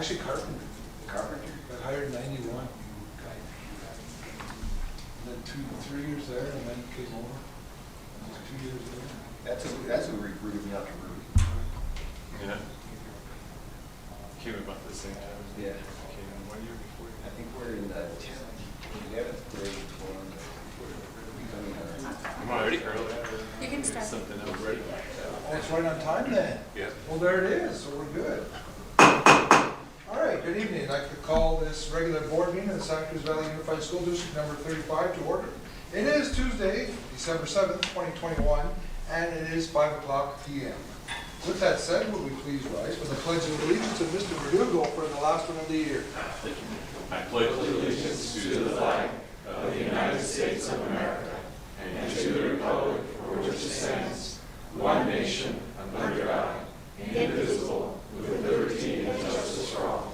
Actually, carpenter. Carpenter. Got hired in '91. And then 3 years there, and then came over. And 2 years there. That's who recruited me out to Ruby. Yeah. Came about the same time. Yeah. Came in 1 year before you. I think we're in the 11th grade for becoming I'm already early. You can start. Something else ready. Oh, it's right on time then. Yeah. Well, there it is, so we're good. All right, good evening. I'd like to call this regular board meeting of the Santa Cruz Valley Unified School District number 35 to order. It is Tuesday, December 7th, 2021, and it is 5 o'clock p.m. With that said, will we please rise for the Pledge of Allegiance of Mr. Verdugo for the last one of the year. I pledge allegiance to the flag of the United States of America and to the republic for which it stands, one nation, under God, indivisible, with liberty and justice for all.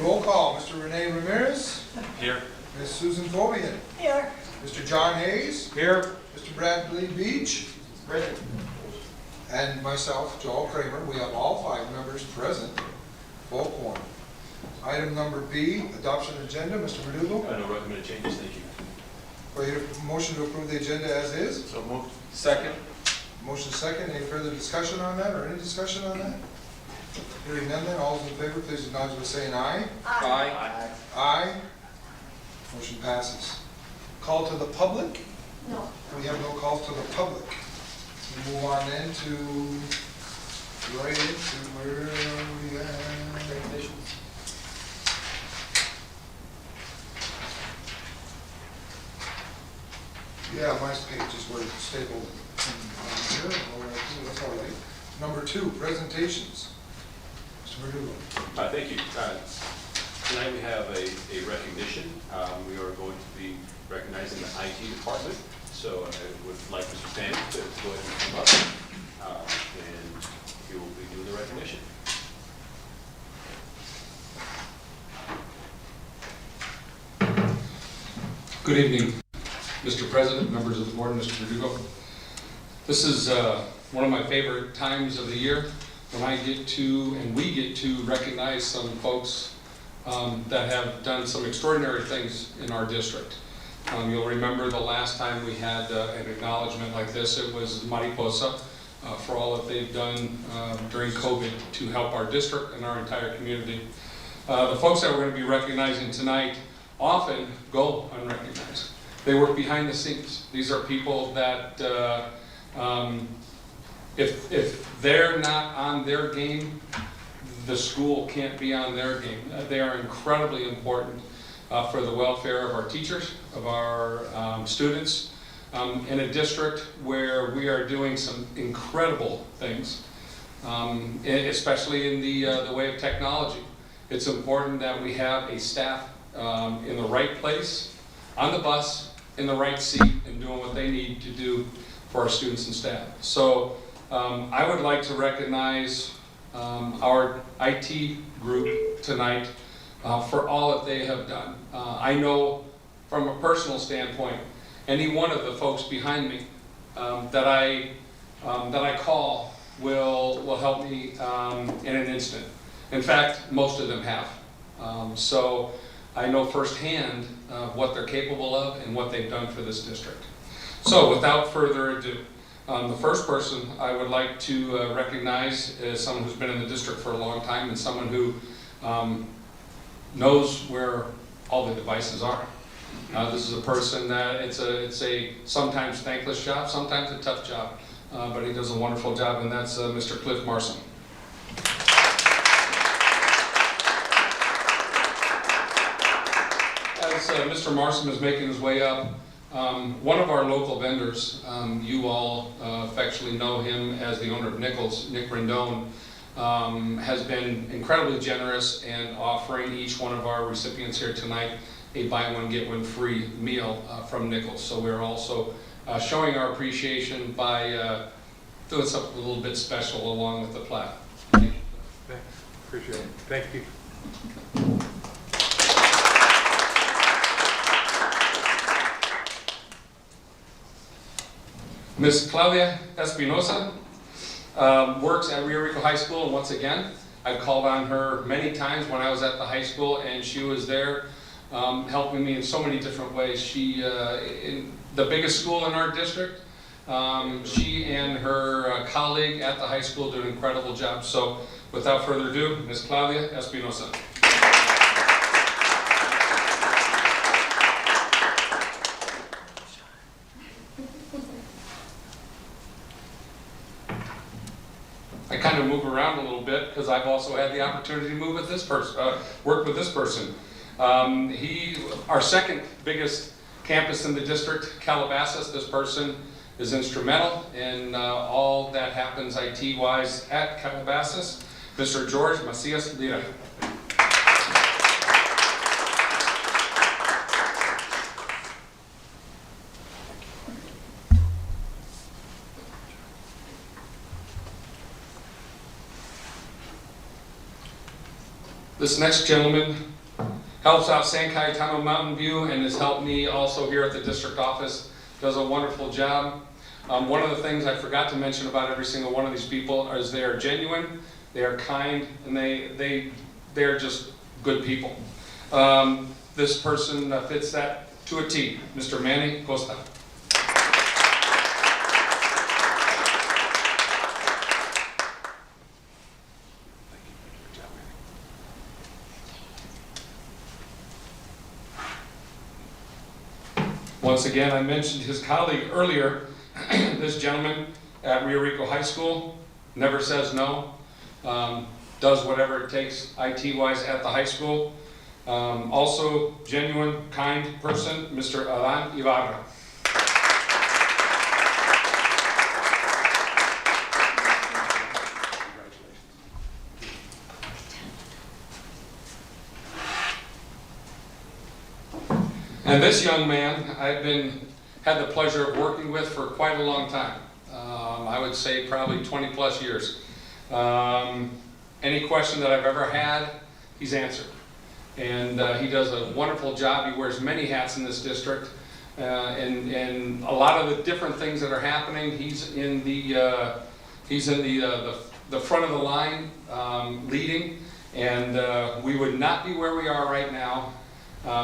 Roll call, Mr. Rene Ramirez, Here. Ms. Susan Fobian, Here. Mr. John Hayes, Here. Mr. Bradley Beach, present. and myself, Joel Kramer. We have all 5 members present, full quorum. Item number B, adoption agenda, Mr. Verdugo. No recommended changes, thank you. For your motion to approve the agenda as is. So moved. Second. Motion second. Any further discussion on that or any discussion on that? Hearing none then, all those in favor, please acknowledge by saying aye. Aye. Aye. Motion passes. Call to the public. No. We have no calls to the public. We move on then to, right into where are we at? Recognitions. Yeah, my page is where it's stapled. Here, that's all right. Number 2, presentations. Mr. Verdugo. Thank you. Tonight we have a recognition. We are going to be recognizing the IT department. So I would like Mr. Stan to go ahead and come up, and he will be doing the recognition. Good evening, Mr. President, members of the board, Mr. Verdugo. This is one of my favorite times of the year when I get to, and we get to, recognize some folks that have done some extraordinary things in our district. You'll remember the last time we had an acknowledgement like this, it was Mariposa for all that they've done during COVID to help our district and our entire community. The folks that we're going to be recognizing tonight often go unrecognized. They work behind the scenes. These are people that if they're not on their game, the school can't be on their game. They are incredibly important for the welfare of our teachers, of our students, in a district where we are doing some incredible things, especially in the way of technology. It's important that we have a staff in the right place, on the bus, in the right seat, and doing what they need to do for our students and staff. So I would like to recognize our IT group tonight for all that they have done. I know from a personal standpoint, any one of the folks behind me that I call will help me in an instant. In fact, most of them have. So I know firsthand what they're capable of and what they've done for this district. So without further ado, the first person I would like to recognize is someone who's been in the district for a long time and someone who knows where all the devices are. This is a person that it's a sometimes thankless job, sometimes a tough job, but he does a wonderful job, and that's Mr. Cliff Marson. As Mr. Marson is making his way up, one of our local vendors, you all affectionately know him as the owner of Nichols, Nick Rendon, has been incredibly generous and offering each one of our recipients here tonight a buy one get one free meal from Nichols. So we're also showing our appreciation by doing something a little bit special along with the plaque. Thank you. Thanks. Appreciate it. Thank you. Ms. Claudia Espinosa works at Rio Rico High School, and once again, I've called on her many times when I was at the high school, and she was there helping me in so many different ways. She, in the biggest school in our district, she and her colleague at the high school did an incredible job. So without further ado, Ms. Claudia Espinosa. I kind of move around a little bit because I've also had the opportunity to move with this person, work with this person. Our second biggest campus in the district, Calabasas, this person is instrumental in all that happens IT-wise at Calabasas. Mr. George Macias Lira. This next gentleman helps out San Cayetano Mountain View and has helped me also here at the district office. Does a wonderful job. One of the things I forgot to mention about every single one of these people is they are genuine, they are kind, and they're just good people. This person fits that to a T. Mr. Manny Costa. Once again, I mentioned his colleague earlier. This gentleman at Rio Rico High School never says no, does whatever it takes IT-wise at the high school. Also, genuine, kind person, Mr. Alan Ibarra. And this young man, I've had the pleasure of working with for quite a long time. I would say probably 20 plus years. Any question that I've ever had, he's answered. And he does a wonderful job. He wears many hats in this district. And a lot of the different things that are happening, he's in the front of the line leading. And we would not be where we are right now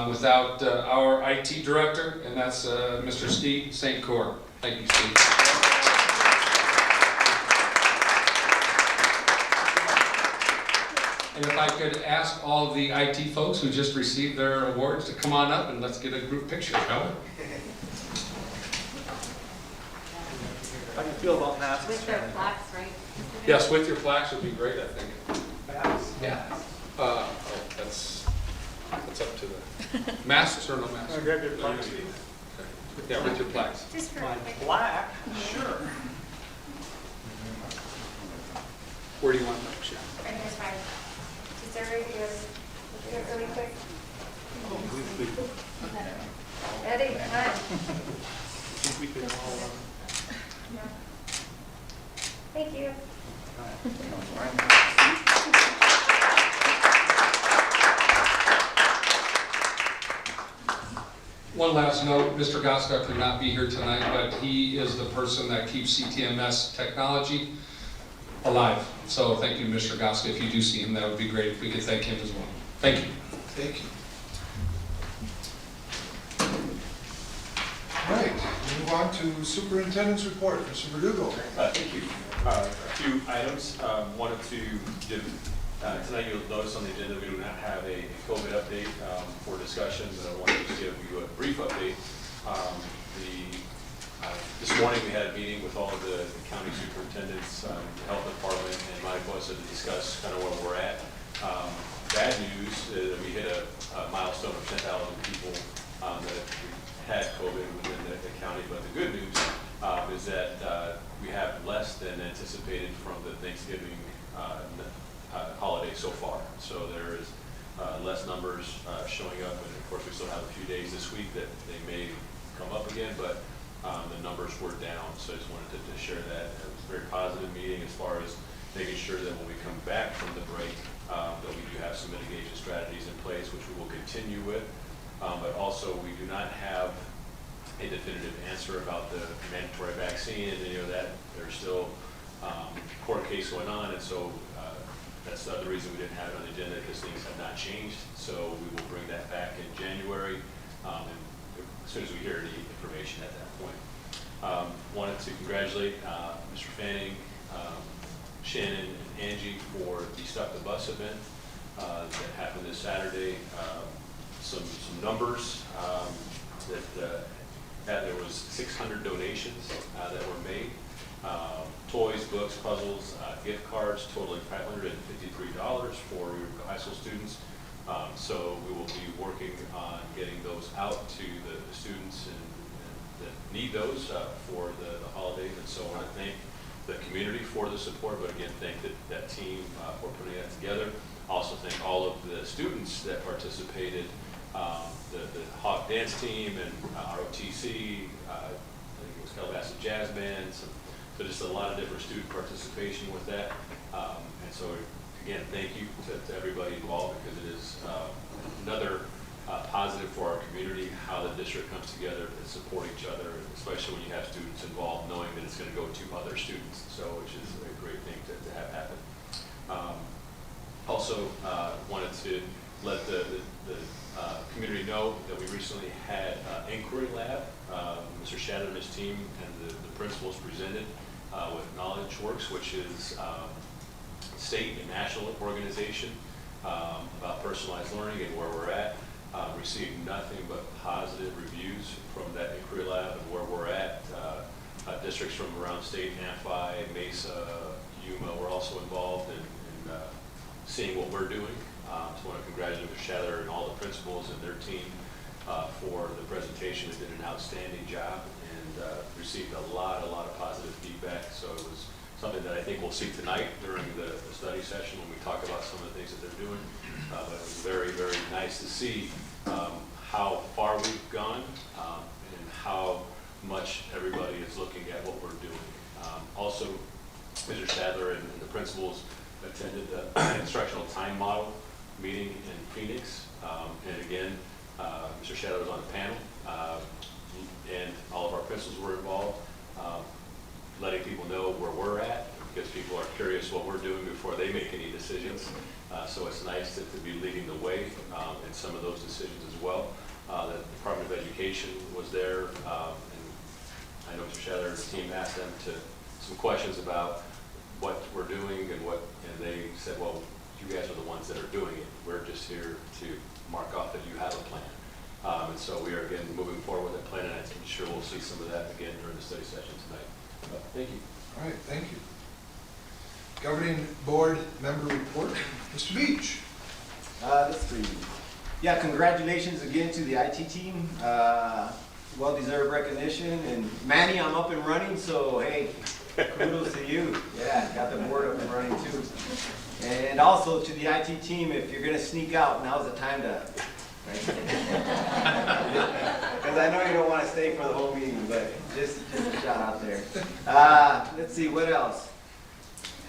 without our IT director, and that's Mr. Steve St. Cour. Thank you, Steve. And if I could ask all of the IT folks who just received their awards to come on up and let's get a group picture, shall we? How do you feel about masks? With their plaques, right? Yes, with your plaques would be great, I think. Masks? Yeah. That's up to the masks or no masks? Grab your plaques. Yeah, with your plaques. Just for My a quick. plaque? Sure. Where do you want that? Sure. Right here's fine. Just everybody do it really quick. Ready? Come on. I think we could all, Thank you. One last note, Mr. Goska could not be here tonight, but he is the person that keeps CTMS technology alive. So thank you, Mr. Goska. If you do see him, that would be great if we could thank him as well. Thank you. Thank you. All right, move on to superintendent's report, Mr. Verdugo. Thank you. A few items. Wanted to give, tonight you'll notice on the agenda we do not have a COVID update for discussion, but I wanted to give you a brief update. This morning we had a meeting with all of the county superintendents, the health department, and Mike was to discuss kind of where we're at. Bad news, we hit a milestone of 10,000 people that had COVID within the county, but the good news is that we have less than anticipated from the Thanksgiving holiday so far. So there is less numbers showing up, and of course we still have a few days this week that they may come up again, but the numbers were down. So I just wanted to share that. It was a very positive meeting as far as making sure that when we come back from the break, that we do have some mitigation strategies in place, which we will continue with. But also we do not have a definitive answer about the mandatory vaccine, and that there's still court case going on, and so that's the other reason we didn't have it on the agenda, because things have not changed. So we will bring that back in January, and as soon as we hear any information at that point. Wanted to congratulate Mr. Fanning, Shannon, and Angie for the Stop the Bus event that happened this Saturday. Some numbers that there was 600 donations that were made. Toys, books, puzzles, gift cards totaling $553 for high school students. So we will be working on getting those out to the students and that need those for the holidays. And so I want to thank the community for the support, but again, thank that team for putting that together. Also thank all of the students that participated, the Hawk Dance Team and ROTC, I think it was Calabasas Jazz Band, so just a lot of different student participation with that. And so again, thank you to everybody involved, because it is another positive for our community, how the district comes together to support each other, especially when you have students involved, knowing that it's going to go to other students, so which is a great thing to have happen. Also wanted to let the community know that we recently had Inquiry Lab. Mr. Shatter and his team and the principals presented with Knowledge Works, which is state and national organization about personalized learning and where we're at. Received nothing but positive reviews from that Inquiry Lab and where we're at. Districts from around state, Nephi, Mesa, Yuma, were also involved in seeing what we're doing. So I want to congratulate Mr. Shatter and all the principals and their team for the presentation. They did an outstanding job and received a lot of positive feedback. So it was something that I think we'll see tonight during the study session when we talk about some of the things that they're doing. But it was very nice to see how far we've gone and how much everybody is looking at what we're doing. Also, Mr. Stadler and the principals attended the instructional time model meeting in Phoenix. And again, Mr. Shadow was on the panel, and all of our principals were involved, letting people know where we're at, because people are curious what we're doing before they make any decisions. So it's nice to be leading the way in some of those decisions as well. The Department of Education was there, and I know Mr. Shadow and his team asked them some questions about what we're doing and they said, well, you guys are the ones that are doing it. We're just here to mark off that you have a plan. And so we are, again, moving forward with that plan, and I'm sure we'll see some of that again during the study session tonight. Thank you. All right, thank you. Governing Board Member Report, Mr. Beach. Let's see. Yeah, congratulations again to the IT team. Well-deserved recognition. And Manny, I'm up and running, so hey, kudos to you. Yeah, got the board up and running too. And also to the IT team, if you're going to sneak out, now's the time to. Because I know you don't want to stay for the whole meeting, but just a shout out there. Let's see, what else?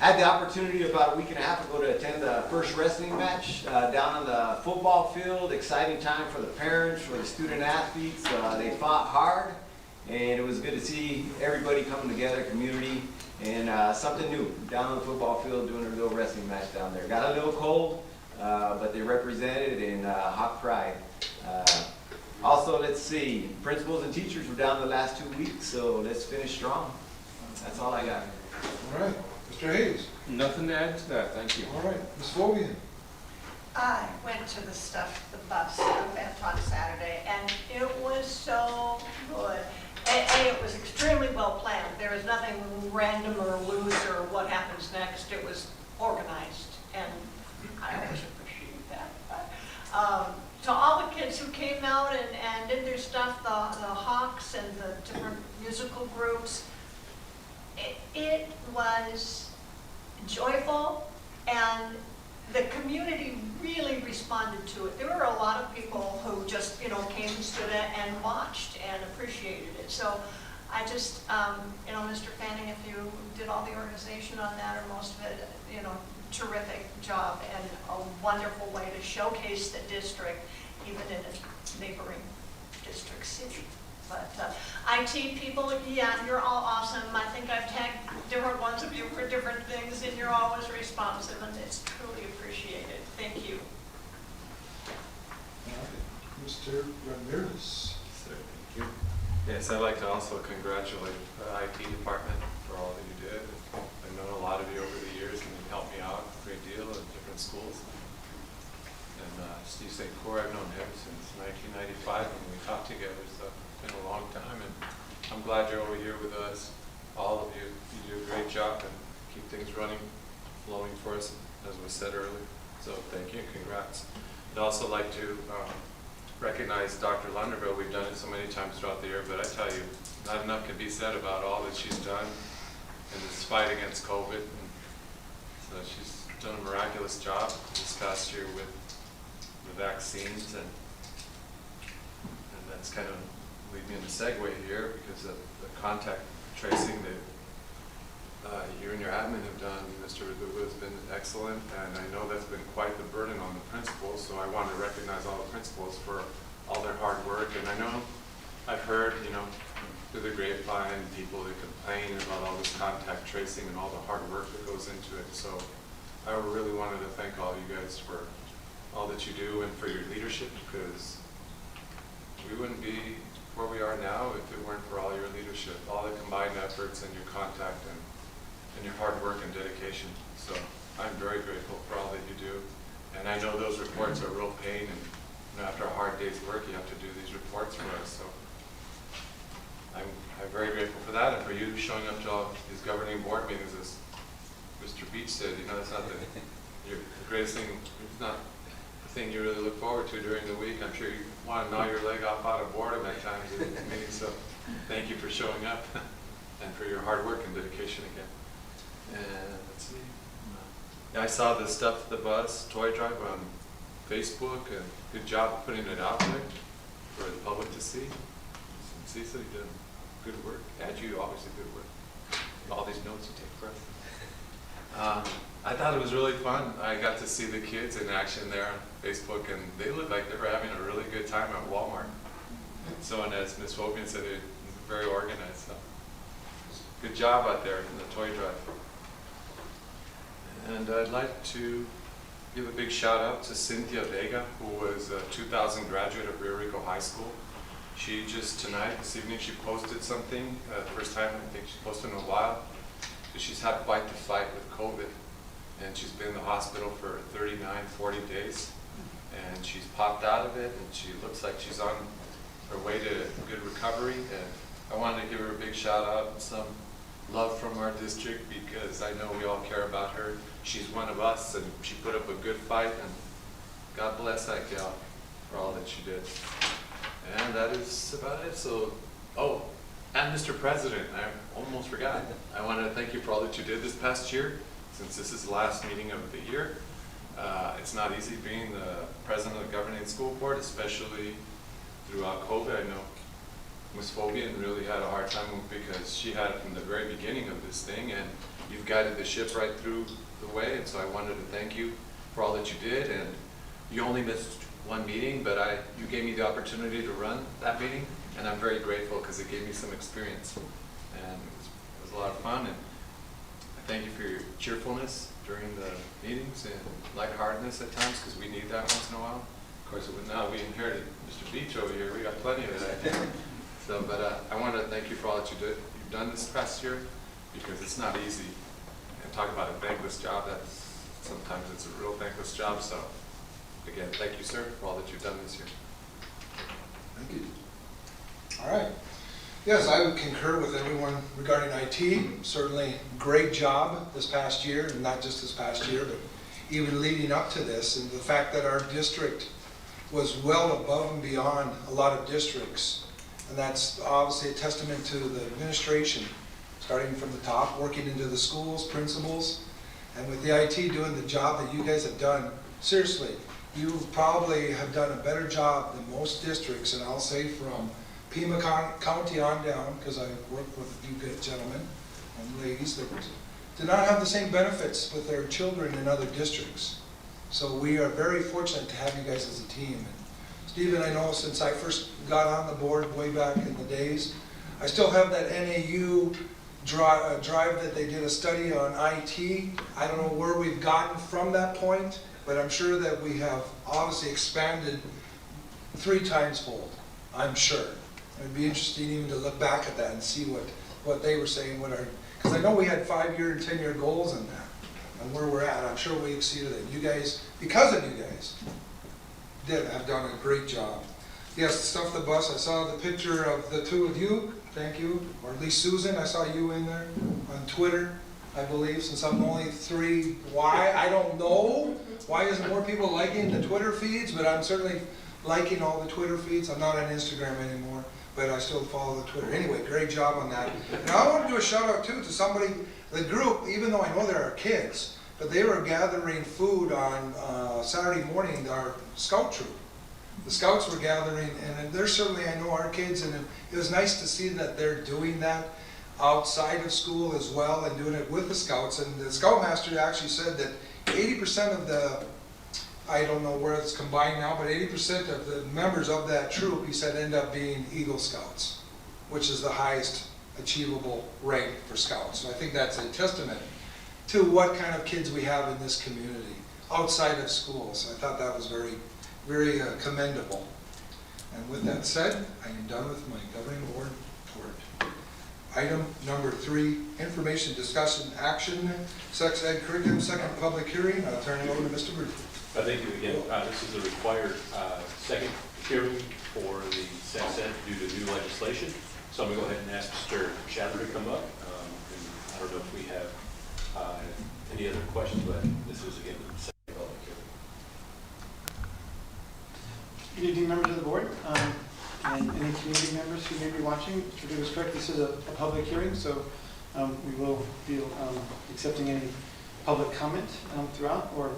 Had the opportunity about a week and a half ago to attend the first wrestling match down on the football field. Exciting time for the parents, for the student athletes. They fought hard, and it was good to see everybody coming together, community, and something new down on the football field doing a little wrestling match down there. Got a little cold, but they represented in hot pride. Also, let's see, principals and teachers were down the last 2 weeks, so let's finish strong. That's all I got. All right, Mr. Hayes. Nothing to add to that, thank you. All right, Ms. Fogian. I went to the bus event on Saturday, and it was so good. And it was extremely well planned. There was nothing random or loose or what happens next. It was organized, and I always appreciate that. To all the kids who came out and did their stuff, the Hawks and the different musical groups, it was joyful, and the community really responded to it. There were a lot of people who just, came and stood and watched and appreciated it. So I just, Mr. Fanning, if you did all the organization on that or most of it, terrific job and a wonderful way to showcase the district, even in a neighboring district city. But IT people, yeah, you're all awesome. I think I've tagged different ones of you for different things, and you're always responsive, and it's truly appreciated. Thank you. Mr. Ramirez. Sir, thank you. Yes, I'd like to also congratulate the IT department for all that you did. I've known a lot of you over the years, and you helped me out a great deal in different schools. And Steve St. Clair, I've known him since 1995 when we taught together, so it's been a long time. And I'm glad you're over here with us, all of you. You do a great job and keep things running, flowing for us, as was said earlier. So thank you and congrats. I'd also like to recognize Dr. Lunderville. We've done it so many times throughout the year, but I tell you, not enough can be said about all that she's done in this fight against COVID. And so she's done a miraculous job this past year with the vaccines, and that's kind of lead me into segue here, because of the contact tracing that you and your admin have done, Mr. Raduga, has been excellent, and I know that's been quite the burden on the principals, so I want to recognize all the principals for all their hard work. And I know I've heard, through the grapevine, people that complain about all this contact tracing and all the hard work that goes into it. So I really wanted to thank all you guys for all that you do and for your leadership, because we wouldn't be where we are now if it weren't for all your leadership, all the combined efforts and your contact and your hard work and dedication. So I'm very grateful for all that you do. And I know those reports are real pain, and after a hard day's work, you have to do these reports for us. So I'm very grateful for that, and for you showing up to all these governing board meetings. As Mr. Beach said, it's not the greatest thing, it's not the thing you really look forward to during the week. I'm sure you want to gnaw your leg off out of boredom at times at these meetings. So thank you for showing up and for your hard work and dedication again. And let's see. Yeah, I saw the stuff at the bus toy drive on Facebook, and good job putting it out there for the public to see. And Cecil, you did good work. And you obviously good work. All these notes you take for us. I thought it was really fun. I got to see the kids in action there on Facebook, and they looked like they were having a really good time at Walmart. So, and as Ms. Wogan said, they're very organized. So good job out there in the toy drive. And I'd like to give a big shout out to Cynthia Vega, who was a 2000 graduate of Rio Rico High School. She just this evening, she posted something, first time I think she's posted in a while. So she's had quite the fight with COVID, and she's been in the hospital for 39, 40 days. And she's popped out of it, and she looks like she's on her way to good recovery. And I wanted to give her a big shout out and some love from our district, because I know we all care about her. She's one of us, and she put up a good fight, and God bless that gal for all that she did. And that is about it. So, and Mr. President, I almost forgot. I want to thank you for all that you did this past year, since this is the last meeting of the year. It's not easy being the president of the governing school board, especially throughout COVID. I know Ms. Fobian really had a hard time because she had it from the very beginning of this thing, and you've guided the ship right through the way. And so I wanted to thank you for all that you did. And you only missed one meeting, but you gave me the opportunity to run that meeting, and I'm very grateful because it gave me some experience, and it was a lot of fun. And I thank you for your cheerfulness during the meetings and lightheartedness at times, because we need that once in a while. Of course, now we inherited Mr. Beach over here. We got plenty of that. So, but I want to thank you for all that you've done this past year, because it's not easy. And talk about a thankless job. Sometimes it's a real thankless job. So, again, thank you, sir, for all that you've done this year. Thank you. All right. Yes, I would concur with everyone regarding IT. Certainly great job this past year, and not just this past year, but even leading up to this. And the fact that our district was well above and beyond a lot of districts. And that's obviously a testament to the administration, starting from the top, working into the schools, principals, and with the IT doing the job that you guys have done. Seriously, you probably have done a better job than most districts, and I'll say from Pima County on down, because I worked with a few good gentlemen and ladies that did not have the same benefits with their children in other districts. So we are very fortunate to have you guys as a team. And Stephen, I know since I first got on the board way back in the days, I still have that NAU drive that they did a study on IT. I don't know where we've gotten from that point, but I'm sure that we have obviously expanded 3 times fold, I'm sure. It'd be interesting even to look back at that and see what they were saying, because I know we had 5-year and 10-year goals in that, and where we're at. I'm sure we exceeded it. You guys, because of you guys, have done a great job. Yes, Stuff the Bus, I saw the picture of the 2 of you, thank you, or at least Susan, I saw you in there on Twitter, I believe, since I'm only 3. Why? I don't know. Why isn't more people liking the Twitter feeds? But I'm certainly liking all the Twitter feeds. I'm not on Instagram anymore, but I still follow the Twitter. Anyway, great job on that. And I want to do a shout out too to somebody, the group, even though I know there are kids, but they were gathering food on Saturday morning, our scout troop. The scouts were gathering, and they're certainly, I know, our kids, and it was nice to see that they're doing that outside of school as well and doing it with the scouts. And the scoutmaster actually said that 80% of the, I don't know where it's combined now, but 80% of the members of that troop, he said, end up being Eagle Scouts, which is the highest achievable rank for scouts. So I think that's a testament to what kind of kids we have in this community outside of school. So I thought that was very, very commendable. And with that said, I am done with my governing board report. Item number 3, information, discussion, action, sex ed curriculum, second public hearing. I'll turn it over to Mr. Bridges. Thank you again. This is a required second hearing for the sex ed due to new legislation. So I'm going to go ahead and ask Mr. Shatter to come up. And I don't know if we have any other questions, but this is again the second public hearing. Good evening, members of the board, and any community members who may be watching. Mr. Drew is correct, this is a public hearing, so we will be accepting any public comment throughout, or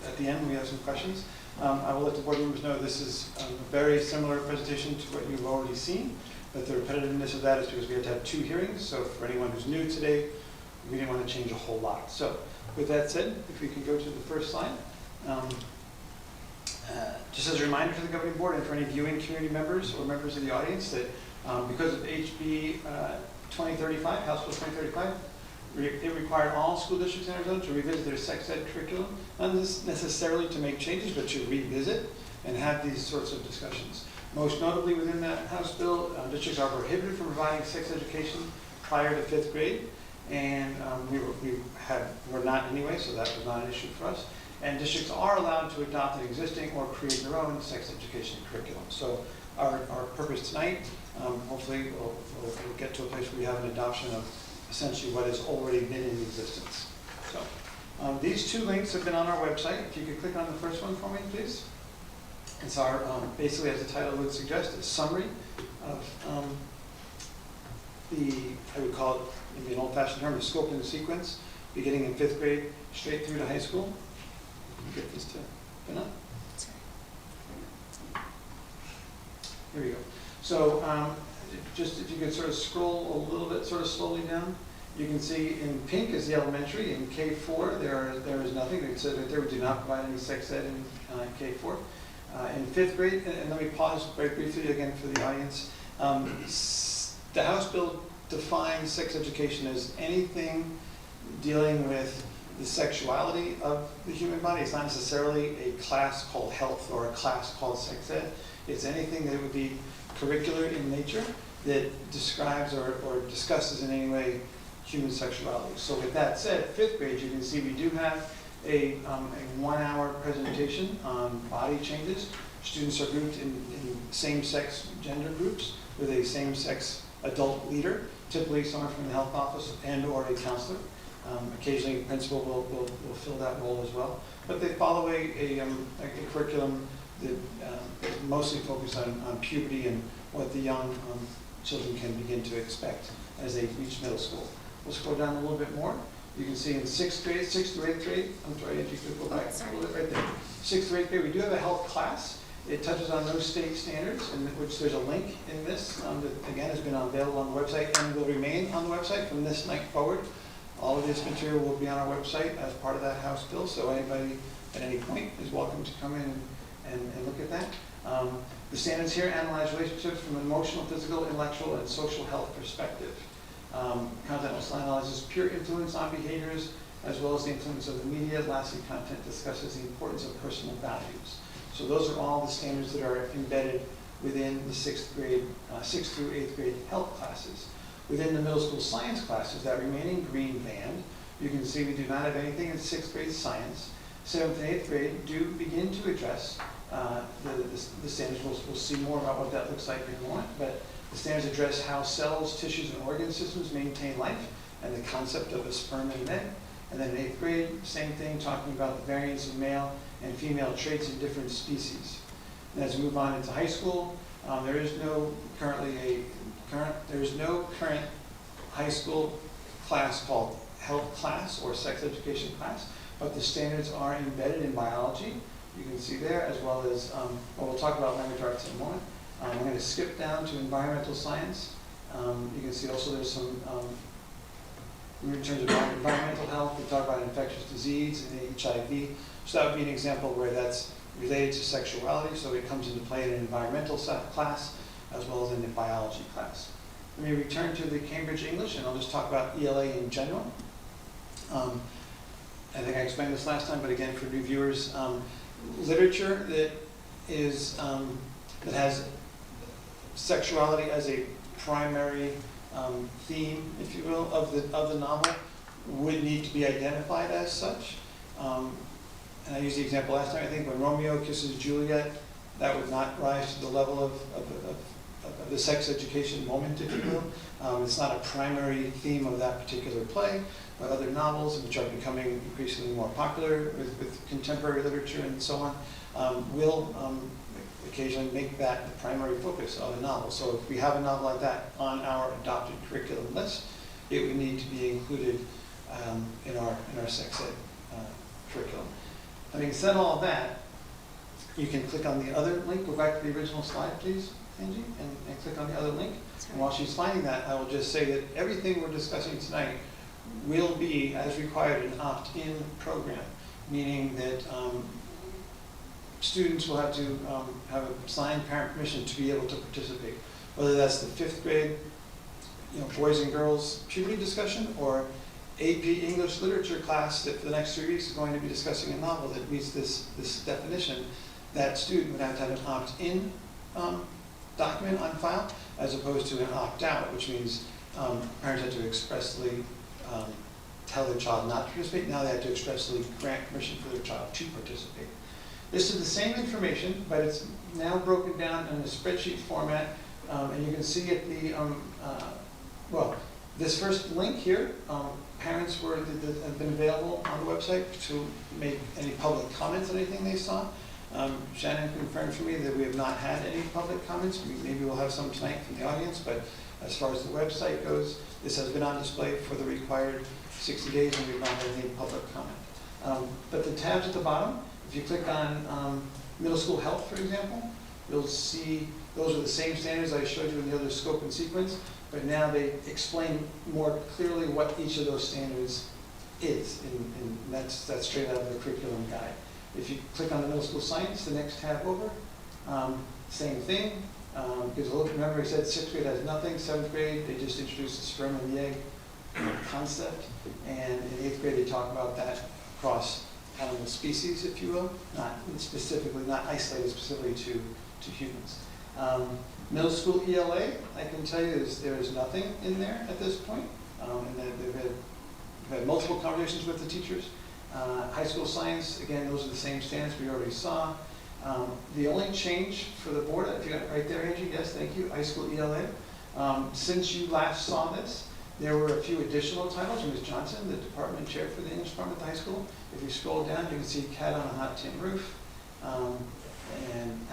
at the end we have some questions. I will let the board members know this is a very similar presentation to what you've already seen, but the repetitiveness of that is because we had to have 2 hearings, so for anyone who's new today, we didn't want to change a whole lot. So with that said, if we can go to the first slide. Just as a reminder to the governing board and for any viewing community members or members of the audience that because of HB 2035, House Bill 2035, it required all school districts in Arizona to revisit their sex ed curriculum, not necessarily to make changes, but to revisit and have these sorts of discussions. Most notably within that House bill, districts are prohibited from providing sex education prior to 5th grade, and we're not anyway, so that was not an issue for us. And districts are allowed to adopt an existing or create their own sex education curriculum. So our purpose tonight, hopefully we'll get to a place where we have an adoption of essentially what has already been in existence. So these 2 links have been on our website. If you could click on the first one for me, please. It's our, basically as the title would suggest, a summary of I would call it, in an old-fashioned term, the scope and the sequence, beginning in 5th grade, straight through to high school. Get this to spin up. Here we go. So just if you could sort of scroll a little bit sort of slowly down, you can see in pink is the elementary. In K4 there is nothing. It said that we do not provide any sex ed in K4. In 5th grade, and let me pause very briefly again for the audience. The House bill defines sex education as anything dealing with the sexuality of the human body. It's not necessarily a class called health or a class called sex ed. It's anything that would be curricular in nature that describes or discusses in any way human sexuality. So with that said, 5th grade, you can see we do have a 1-hour presentation on body changes. Students are grouped in same-sex gender groups with a same-sex adult leader, typically someone from the health office and or a counselor. Occasionally, a principal will fill that role as well. But they follow a curriculum that is mostly focused on puberty and what the young children can begin to expect as they reach middle school. We'll scroll down a little bit more. You can see in 6th grade, 6th to 8th grade, I'm sorry, if you could go back a little bit right there. 6th to 8th grade, we do have a health class. It touches on those state standards, in which there's a link in this that, again, has been available on the website and will remain on the website from this night forward. All of this material will be on our website as part of that House bill, so anybody at any point is welcome to come in and look at that. The standards here analyze relationships from an emotional, physical, intellectual, and social health perspective. Content also analyzes peer influence on behaviors, as well as the influence of the media. Lastly, content discusses the importance of personal values. So those are all the standards that are embedded within the 6th through 8th grade health classes. Within the middle school science classes, that remaining green band, you can see we do not have anything in 6th grade science. 7th and 8th grade do begin to address the standards. We'll see more about what that looks like in a moment, but the standards address how cells, tissues, and organ systems maintain life and the concept of a sperm and an egg. And then in 8th grade, same thing, talking about the variance of male and female traits in different species. And as we move on into high school, there is no current high school class called health class or sex education class, but the standards are embedded in biology. You can see there, as well as, we'll talk about language arts in a moment. I'm going to skip down to environmental science. You can see also there's some, in terms of environmental health, we talk about infectious disease and HIV. So that would be an example where that's related to sexuality, so it comes into play in an environmental class as well as in a biology class. Let me return to the Cambridge English, and I'll just talk about ELA in general. I think I explained this last time, but again, for new viewers, literature that is that has sexuality as a primary theme, if you will, of the novel would need to be identified as such. And I used the example last time. I think when Romeo kisses Juliet, that would not rise to the level of the sex education moment, if you will. It's not a primary theme of that particular play, but other novels, which are becoming increasingly more popular with contemporary literature and so on, will occasionally make that the primary focus of a novel. So if we have a novel like that on our adopted curriculum list, it would need to be included in our sex ed curriculum. Having said all of that, you can click on the other link. Go back to the original slide, please, Angie, and click on the other link. And while she's finding that, I will just say that everything we're discussing tonight will be, as required, an opt-in program, meaning that students will have to have a signed parent permission to be able to participate. Whether that's the 5th grade, boys and girls puberty discussion, or AP English literature class that for the next 3 weeks is going to be discussing a novel that meets this definition, that student would have to have an opt-in document on file as opposed to an opt-out, which means parents have to expressly tell their child not to participate. Now they have to expressly grant permission for their child to participate. This is the same information, but it's now broken down in a spreadsheet format, and you can see at the, this first link here, parents have been available on the website to make any public comments on anything they saw. Shannon confirmed for me that we have not had any public comments. Maybe we'll have some tonight from the audience, but as far as the website goes, this has been on display for the required 60 days and we've not had any public comment. But the tabs at the bottom, if you click on middle school health, for example, you'll see those are the same standards I showed you in the other scope and sequence, but now they explain more clearly what each of those standards is, and that's straight out of the curriculum guide. If you click on the middle school science, the next tab over, same thing. Because remember I said 6th grade has nothing, 7th grade they just introduced the sperm and the egg concept, and in 8th grade they talk about that across animal species, if you will, not isolated specifically to humans. Middle school ELA, I can tell you there is nothing in there at this point, and they've had multiple conversations with the teachers. High school science, again, those are the same standards we already saw. The only change for the board, if you got it right there, Angie, yes, thank you, high school ELA. Since you last saw this, there were a few additional titles. Ms. Johnson, the department chair for the English department at the high school. If you scroll down, you can see Cat on a Hot Tin Roof, and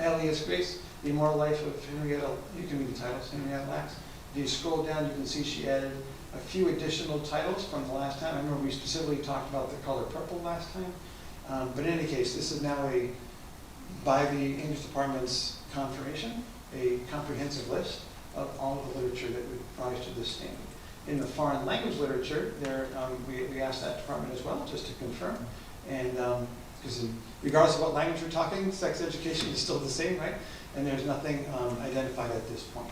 Alias Grace, The Immoral Life of Henrietta, you can read the titles, Henrietta Lacks. If you scroll down, you can see she added a few additional titles from the last time. I remember we specifically talked about The Color Purple last time. But in any case, this is now by the English department's confirmation, a comprehensive list of all of the literature that would rise to this standard. In the foreign language literature, we asked that department as well, just to confirm. And because regardless of what language we're talking, sex education is still the same, right? And there's nothing identified at this point.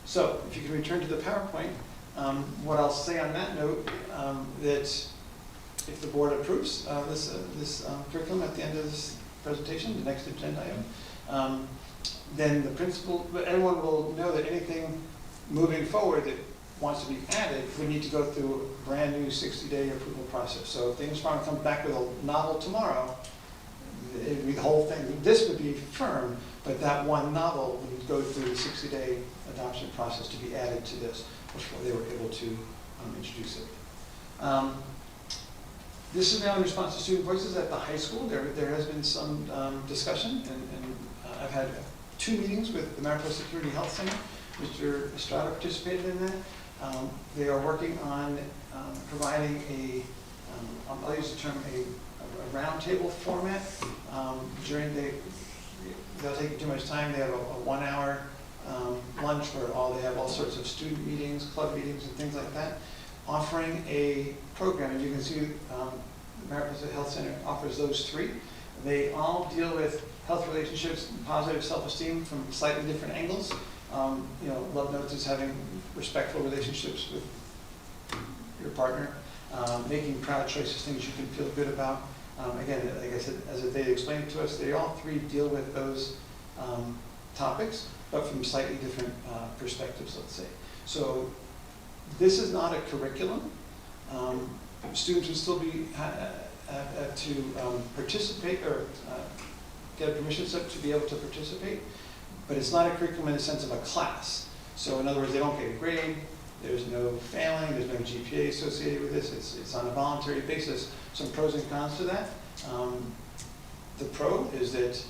So if you can return to the PowerPoint, what I'll say on that note, that if the board approves this curriculum at the end of this presentation, the next agenda item, then the principal, everyone will know that anything moving forward that wants to be added would need to go through a brand new 60-day approval process. So if the English department comes back with a novel tomorrow, it would be the whole thing. This would be firm, but that one novel would go through the 60-day adoption process to be added to this before they were able to introduce it. This is now in response to student voices at the high school. There has been some discussion, and I've had 2 meetings with the Mariposa Community Health Center. Mr. Estrada participated in that. They are working on providing I'll use the term, a roundtable format. Without taking too much time, they have a 1-hour lunch where they have all sorts of student meetings, club meetings, and things like that, offering a program. And you can see Mariposa Health Center offers those 3. They all deal with health relationships, positive self-esteem from slightly different angles. Love Notes is having respectful relationships with your partner, making proud choices, things you can feel good about. Again, like I said, as they explained it to us, they all 3 deal with those topics, but from slightly different perspectives, let's say. So this is not a curriculum. Students would still be to participate or get a permission slip to be able to participate, but it's not a curriculum in the sense of a class. So in other words, they don't get a grade, there's no failing, there's no GPA associated with this, it's on a voluntary basis. Some pros and cons to that. The pro is that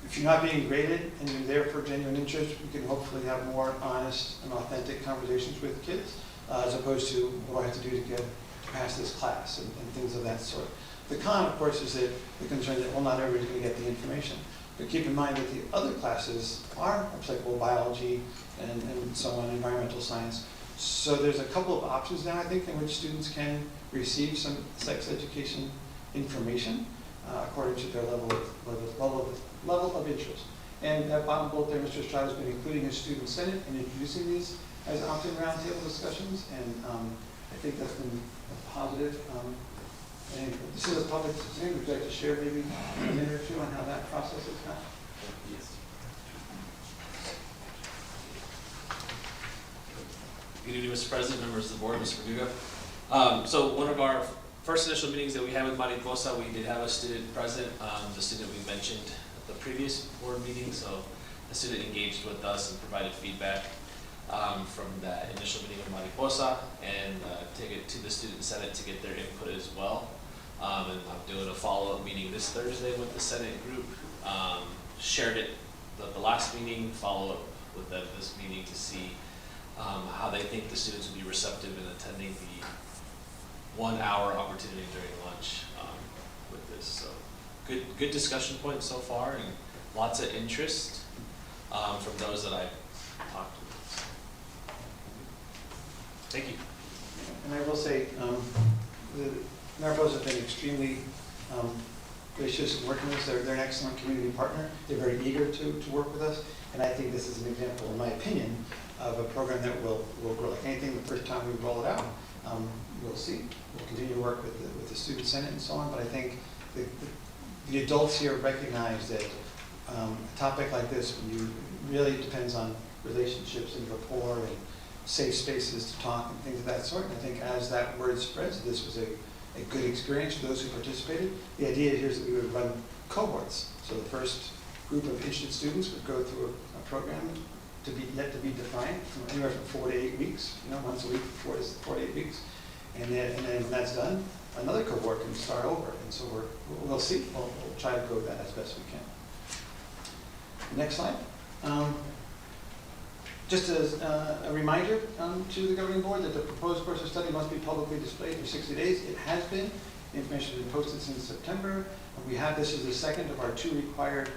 if you're not being graded and you're there for genuine interest, you can hopefully have more honest and authentic conversations with kids, as opposed to what do I have to do to pass this class and things of that sort. The con, of course, is that the concern that, well, not everybody's going to get the information. But keep in mind that the other classes are applicable, biology and so on, environmental science. So there's a couple of options now, I think, in which students can receive some sex education information according to their level of interest. And at bottom bullet there, Mr. Estrada has been including his student senate and introducing these as opt-in roundtable discussions, and I think that's been positive. And this is a public thing. Would you like to share maybe a minute or 2 on how that process is gone? Yes. Good evening, Mr. President, members of the board, Mr. Verdugo. So one of our first initial meetings that we had with Mariposa, we did have a student present, the student we mentioned at the previous board meeting. So the student engaged with us and provided feedback from that initial meeting with Mariposa, and take it to the student senate to get their input as well. And I'm doing a follow-up meeting this Thursday with the Senate group. Shared it the last meeting, follow up with them this meeting to see how they think the students would be receptive in attending the 1-hour opportunity during lunch with this. So good discussion point so far, and lots of interest from those that I've talked to. Thank you. And I will say, Mariposa has been extremely gracious in working with us. They're an excellent community partner. They're very eager to work with us. And I think this is an example, in my opinion, of a program that will grow. Like anything, the first time we roll it out, we'll see. We'll continue to work with the student senate and so on. But I think the adults here recognize that a topic like this really depends on relationships and rapport and safe spaces to talk and things of that sort. And I think as that word spreads, this was a good experience for those who participated. The idea here is that we would run cohorts. So the first group of interested students would go through a program yet to be defined, from anywhere from 4 to 8 weeks, once a week, 4 to 8 weeks. And then when that's done, another cohort can start over. And so we'll see. We'll try to grow that as best we can. Next slide. Just as a reminder to the governing board that the proposed course of study must be publicly displayed for 60 days. It has been. The information has been posted since September. We have this as the second of our 2 required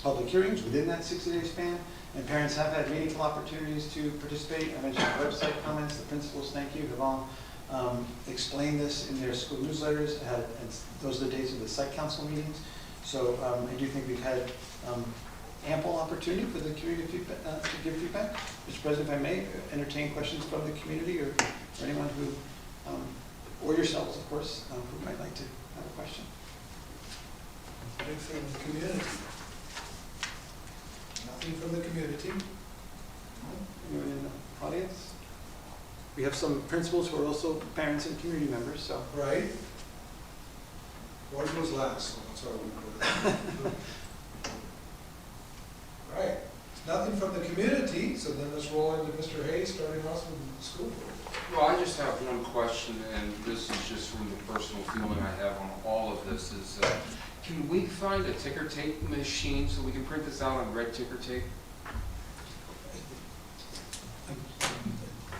public hearings within that 60-day span. And parents have had meaningful opportunities to participate. I mentioned the website comments. The principals, thank you, have all explain this in their school newsletters, and those are the days of the site council meetings. So I do think we've had ample opportunity for the community to give feedback. Mr. President, if I may, entertain questions from the community or anyone who, or yourselves, of course, who might like to have a question. Anything from the community? Nothing from the community? Anyone in the audience? We have some principals who are also parents and community members, so. Right. What was last? So that's why we put it. Right. Nothing from the community, so then let's roll into Mr. Hayes, starting off with the school board. Well, I just have one question, and this is just from the personal feeling I have on all of this, is can we find a ticker tape machine so we can print this out on red ticker tape?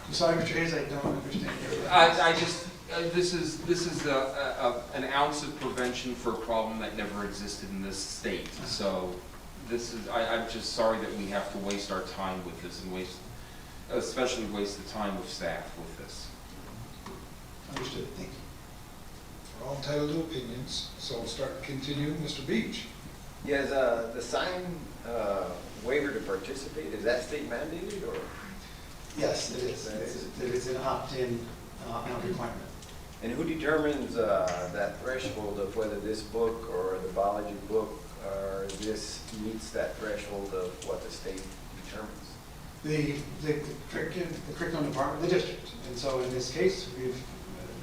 I'm sorry, Mr. Hayes, I don't understand. I just, this is an ounce of prevention for a problem that never existed in this state. So this is, I'm just sorry that we have to waste our time with this and especially waste the time of staff with this. Understood, thank you. We're all entitled to opinions, so we'll continue. Mr. Beach. Yes, the sign waiver to participate, is that state mandated or? Yes, it is. It is an opt-in requirement. And who determines that threshold of whether this book or the biology book or this meets that threshold of what the state determines? The curriculum department, the district. And so in this case, we've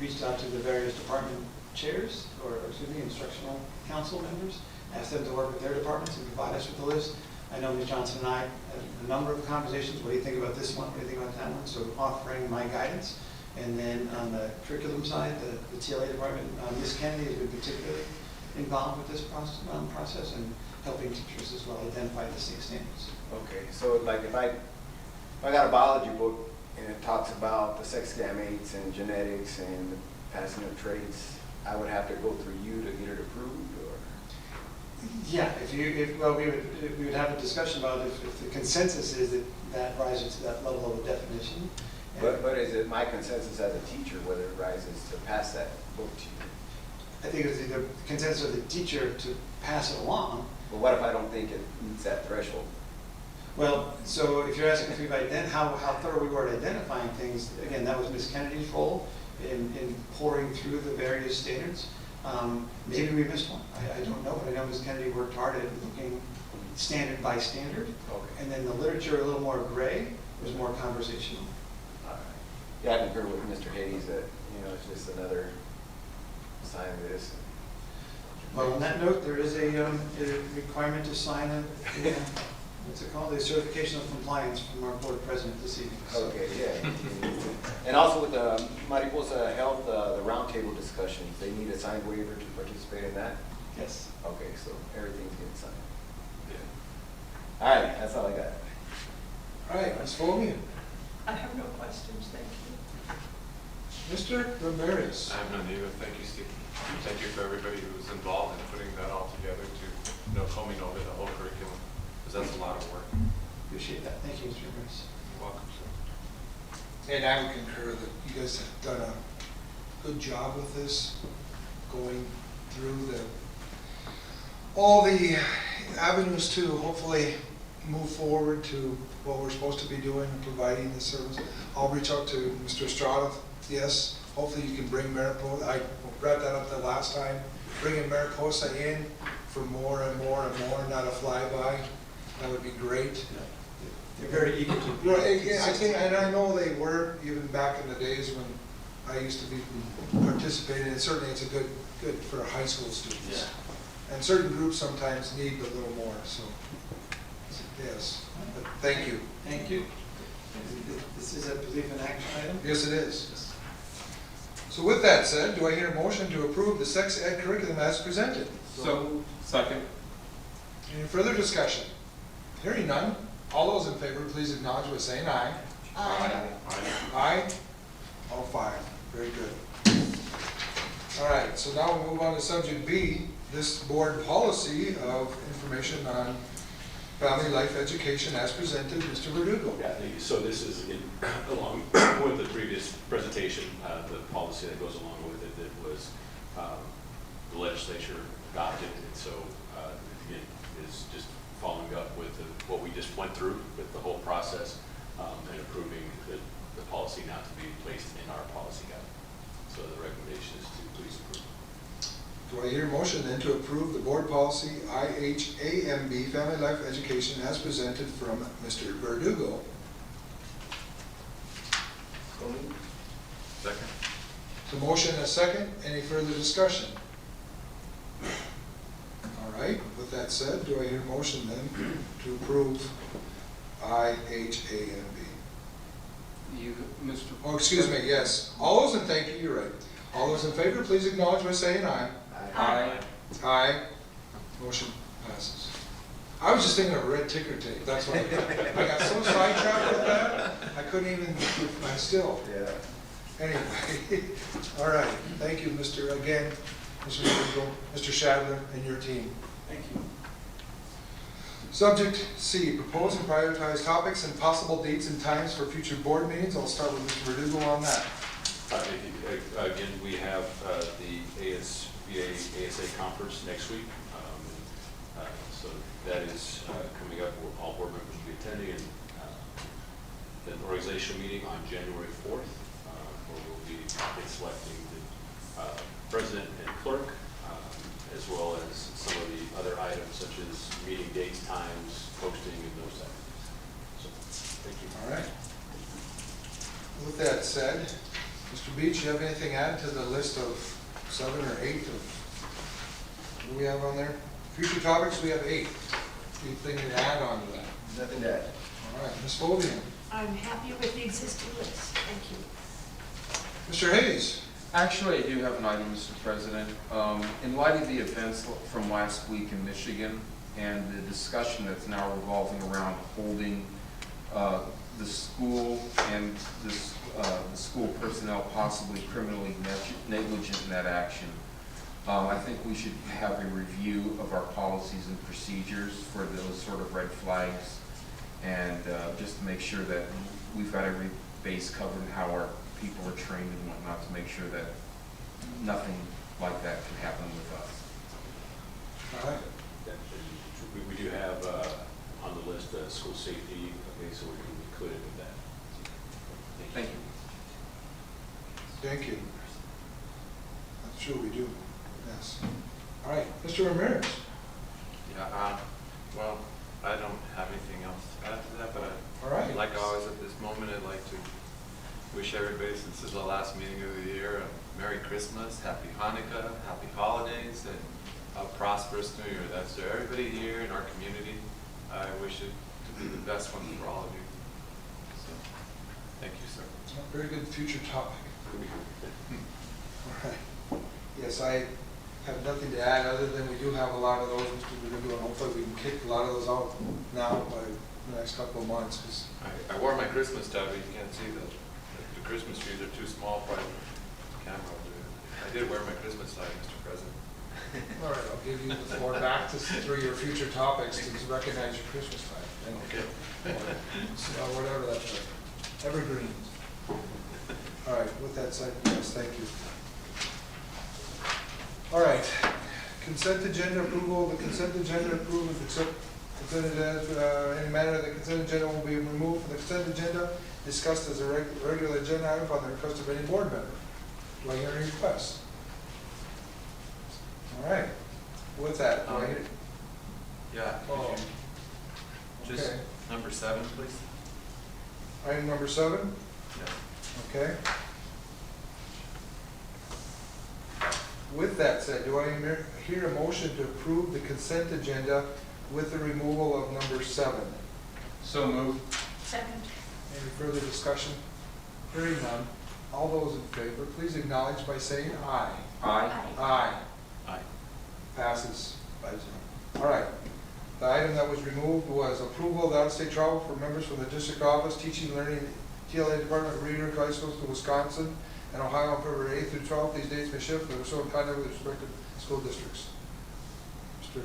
reached out to the various department chairs, or excuse me, instructional council members, asked them to work with their departments and provide us with a list. I know Ms. Johnson and I had a number of conversations. What do you think about this one? What do you think about that one? So offering my guidance. And then on the curriculum side, the TLA department, Ms. Kennedy has been particularly involved with this process and helping teachers as well identify the state standards. Okay, so like if I got a biology book and it talks about the sex gametes and genetics and the passing of traits, I would have to go through you to get it approved, or? Yeah, we would have a discussion about if the consensus is that rises to that level of a definition. But is it my consensus as a teacher whether it rises to pass that book to you? I think it's the consensus of the teacher to pass it along. But what if I don't think it meets that threshold? Well, so if you're asking if how thorough we were at identifying things, again, that was Ms. Kennedy's role in pouring through the various standards. Maybe we missed one. I don't know, but I know Ms. Kennedy worked hard at looking standard by standard. Okay. And then the literature, a little more gray, was more conversational. Yeah, I concur with Mr. Hayes that, it's just another sign of this. Well, on that note, there is a requirement to sign what's it called? A certification of compliance from our board president this evening. So. Okay, yeah. And also with the Mariposa Health, the roundtable discussions, they need a signed waiver to participate in that? Yes. Okay, so everything's getting signed. Yeah. All right, that's all I got. All right, Ms. Fomian. I have no questions, thank you. Mr. Ramirez. I have none either. Thank you, Steve. Thank you for everybody who was involved in putting that all together to, combing over the whole curriculum, because that's a lot of work. Appreciate that. Thank you, Mr. Ramirez. You're welcome, sir. And I would concur that you guys have done a good job with this, going through all the avenues to hopefully move forward to what we're supposed to be doing and providing the service. I'll reach out to Mr. Estrada. Yes, hopefully you can bring Mariposa. I brought that up the last time. Bringing Mariposa in for more and more and more, not a flyby. That would be great. They're very eager to be. I think, and I know they were even back in the days when I used to be participating, and certainly it's a good for high school students. Yeah. And certain groups sometimes need a little more, so yes. But thank you. Thank you. This is, I believe, an action item. Yes, it is. So with that said, do I hear a motion to approve the sex ed curriculum as presented? So, second. Any further discussion? Hearing none. All those in favor, please acknowledge by saying aye. Aye. Aye. All five. Very good. All right, so now we'll move on to subject B, this board policy of information on Family Life Education as presented. Mr. Verdugo. Yeah, so this is again, along with the previous presentation, the policy that goes along with it that was the legislature adopted. And so again, is just following up with what we just went through with the whole process and approving the policy now to be placed in our policy guide. So the recommendation is to please approve. Do I hear a motion then to approve the board policy IHAMB, Family Life Education, as presented from Mr. Verdugo? Second. The motion and a second. Any further discussion? All right, with that said, do I hear a motion then to approve IHAMB? You, Mr. Oh, excuse me, yes. All those in, thank you, you're right. All those in favor, please acknowledge by saying aye. Aye. Aye. Motion passes. I was just thinking of red ticker tape, that's what I got so sidetracked with that, I couldn't even keep my still. Yeah. Anyway, all right, thank you, Mr. Shadler and your team. Thank you. Subject C, propose and prioritize topics and possible dates and times for future board meetings. I'll start with Mr. Verdugo on that. Again, we have the ASBA ASA conference next week. So that is coming up. All board members will be attending, and an organizational meeting on January 4th, where we'll be selecting the president and clerk, as well as some of the other items such as meeting dates, times, posting, and those types of things. So, thank you. All right. With that said, Mr. Beach, you have anything to add to the list of 7 or 8 of what do we have on there? Future topics, we have 8. Anything to add on to that? Nothing to add. All right, Ms. Fovian. I'm happy with the existing list, thank you. Mr. Hayes. Actually, I do have an item, Mr. President. In light of the events from last week in Michigan and the discussion that's now revolving around holding the school and the school personnel possibly criminally negligent in that action, I think we should have a review of our policies and procedures for those sort of red flags, and just to make sure that we've got every base covered in how our people are trained and whatnot, to make sure that nothing like that can happen with us. All right. We do have on the list school safety, okay, so we can include it with that. Thank you. Thank you. That's true, we do. Yes. All right, Mr. Ramirez. Yeah, well, I don't have anything else to add to that, but All right. like always at this moment, I'd like to wish everybody, since this is the last meeting of the year, a Merry Christmas, Happy Hanukkah, Happy Holidays, and a prosperous New Year. That's to everybody here in our community. I wish it to be the best one for all of you. So, thank you, sir. Very good future topic. All right. Yes, I have nothing to add other than we do have a lot of those, Mr. Verdugo, and hopefully we can kick a lot of those out now by the next couple of months. 'Cause I wore my Christmas tie, but you can't see the Christmas trees are too small for the camera. I did wear my Christmas tie, Mr. President. all right, I'll give you the floor back to through your future topics to recognize your Christmas time. Okay. So whatever that's like. Evergreens. All right, with that said, yes, thank you. All right, consent agenda approval. The consent agenda approval is consent agenda, in a manner the consent agenda will be removed from the consent agenda, discussed as a regular agenda item on the request of any board member. Do I hear any requests? All right, with that, do I hear? Yeah, Oh, could you, just okay. number 7, please? Item number 7, Yes. okay. With that said, do I hear a motion to approve the consent agenda with the removal of number 7? So moved. Second. Any further discussion? Hearing none. All those in favor, please acknowledge by saying aye. Aye. Aye. Aye. Passes 5-0. All right. The item that was removed was approval of out-of-state travel for members from the district office, teaching, learning, TLA department, Reader, high schools to Wisconsin and Ohio on February 8th through 12th. These dates may shift, but are so in contact with respective school districts. Mr.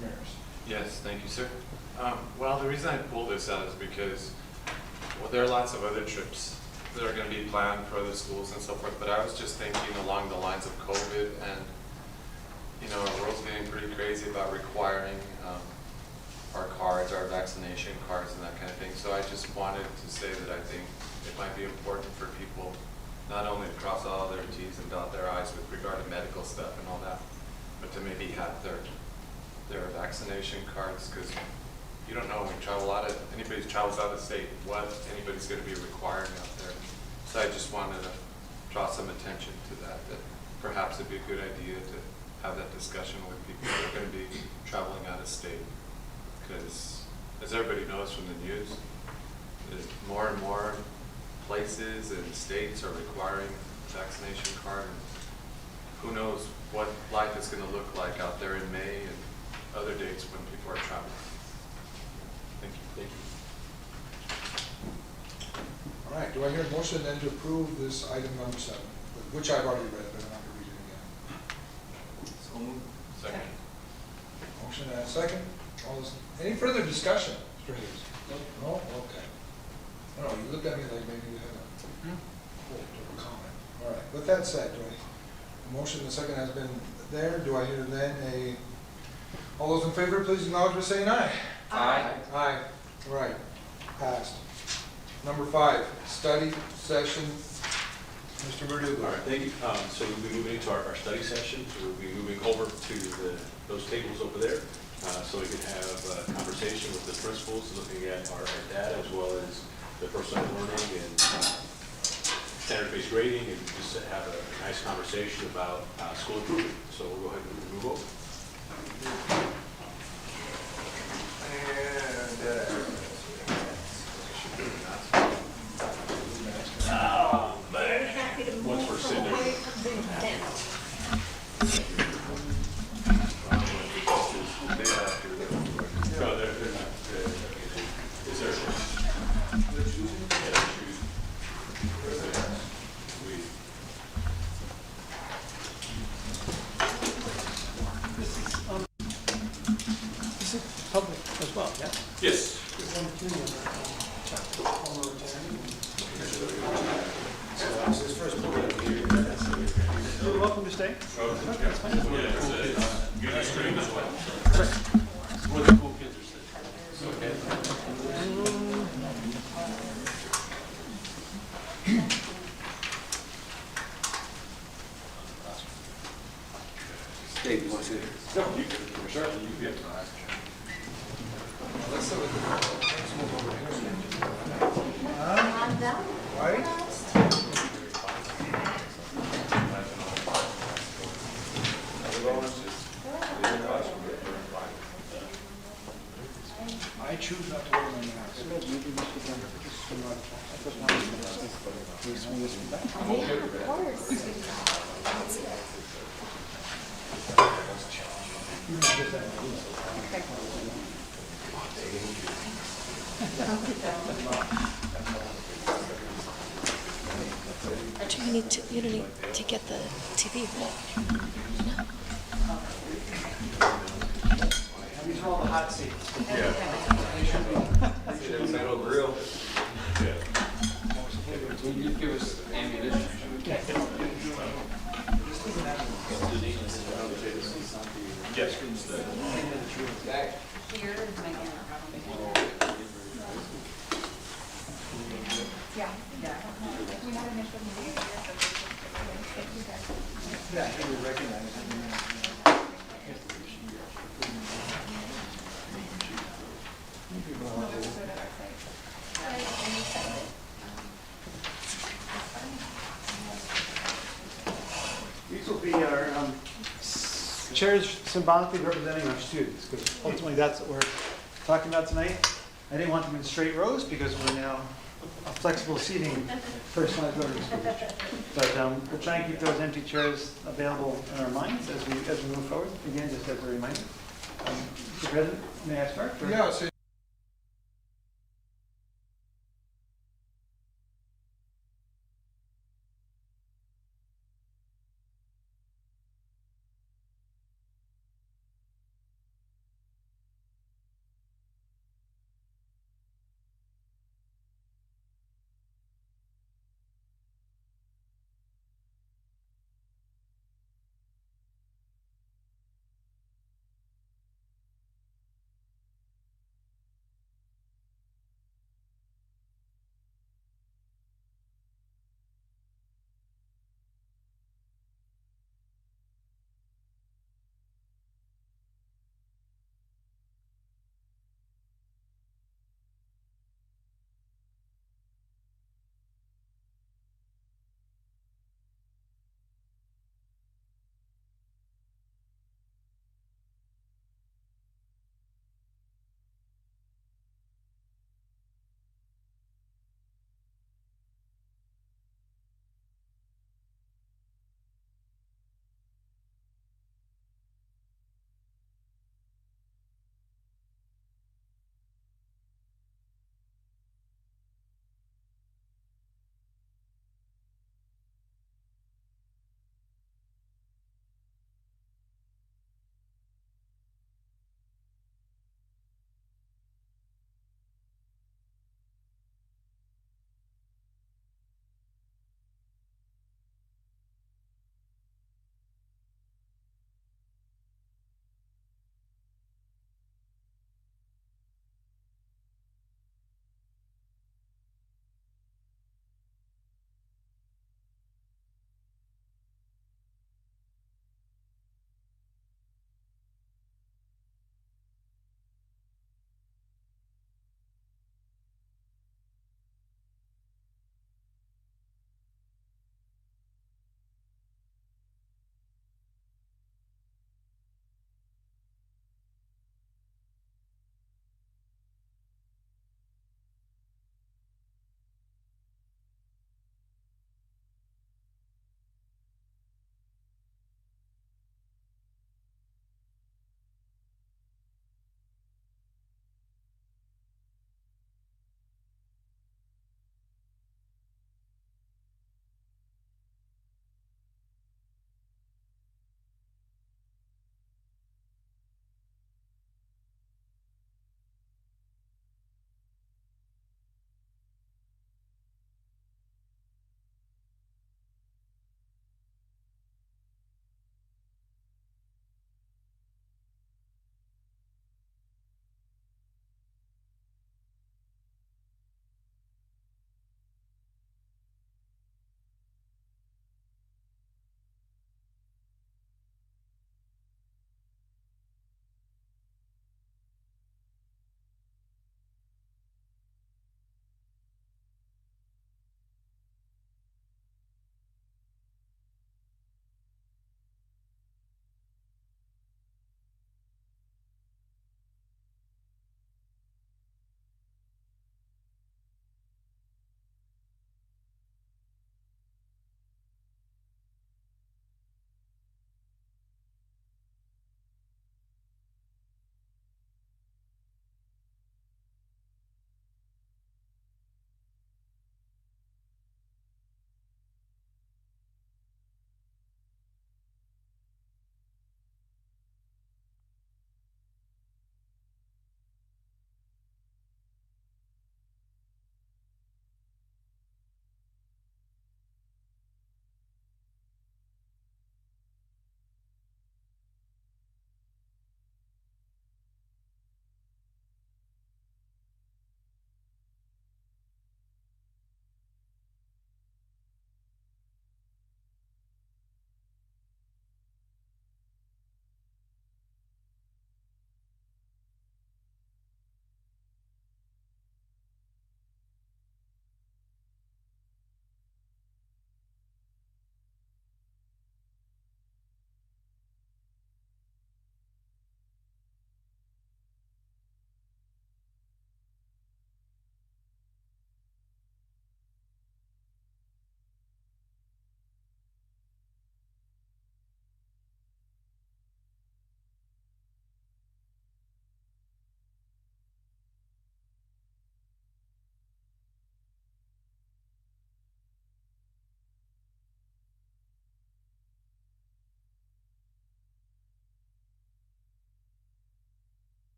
Ramirez. Yes, thank you, sir. Well, the reason I pulled this out is because, well, there are lots of other trips that are going to be planned for other schools and so forth, but I was just thinking along the lines of COVID, and, you know, our world's getting pretty crazy about requiring our cards, our vaccination cards and that kind of thing. So I just wanted to say that I think it might be important for people not only to cross all their T's and dot their I's with regard to medical stuff and all that, but to maybe have their vaccination cards, because you don't know when you travel anybody who travels out of state, what anybody's going to be requiring out there. So I just wanted to draw some attention to that perhaps it'd be a good idea to have that discussion with people who are going to be traveling out of state. Because as everybody knows from the news, there's more and more places and states are requiring vaccination card. And who knows what life is going to look like out there in May and other dates when people are traveling. Thank you. Thank you. All right, do I hear a motion then to approve this item number 7, which I've already read, but I'm not going to read it again. So moved. Second. Motion and a second. All those, any further discussion? Mr. Hayes? No? Okay. No, you looked at me like maybe you had a quote or a comment. All right, with that said, do I, motion and a second has been there. Do I hear then all those in favor, please acknowledge by saying aye. Aye. Aye. All right, passed. Number 5, study session. Mr. Verdugo. All right, thank you. So we'll be moving into our study session. So we'll be moving over to those tables over there, so we can have a conversation with the principals, looking at our data as well as the personal learning and standard-based grading, and just to have a nice conversation about school improvement. So we'll go ahead and move over. Once we're sitting there. No, they're not. Is there? They're choosing? Yeah, they're choosing. This is public as well, yeah? Yes. You're welcome to stay. Good stream as well. Where the cool kids are sitting. Okay. Dave, you want to sit here? No, you can, sure, you can. Let's sit with the principal over here. Right? I choose not to wear my mask. I'm okay with You don't need to get the TV, right? These are all the hot seats. Metal grill. Will you give us ammunition? Yes. Here is my camera. Yeah. We had an initial meeting here, so you guys. Yeah, I think we recognize it. These will be our chairs symbolically representing our students, because ultimately that's what we're talking about tonight. I didn't want them in straight rows because we're now a flexible seating personalized learning school. But we'll try and keep those empty chairs available in our minds as we move forward. Again, just as a reminder. Mr. President, may I start? Yeah, so